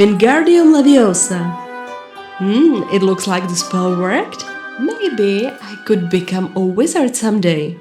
Wingardium Leviosa. It looks like the spell worked. Maybe I could become a wizard someday.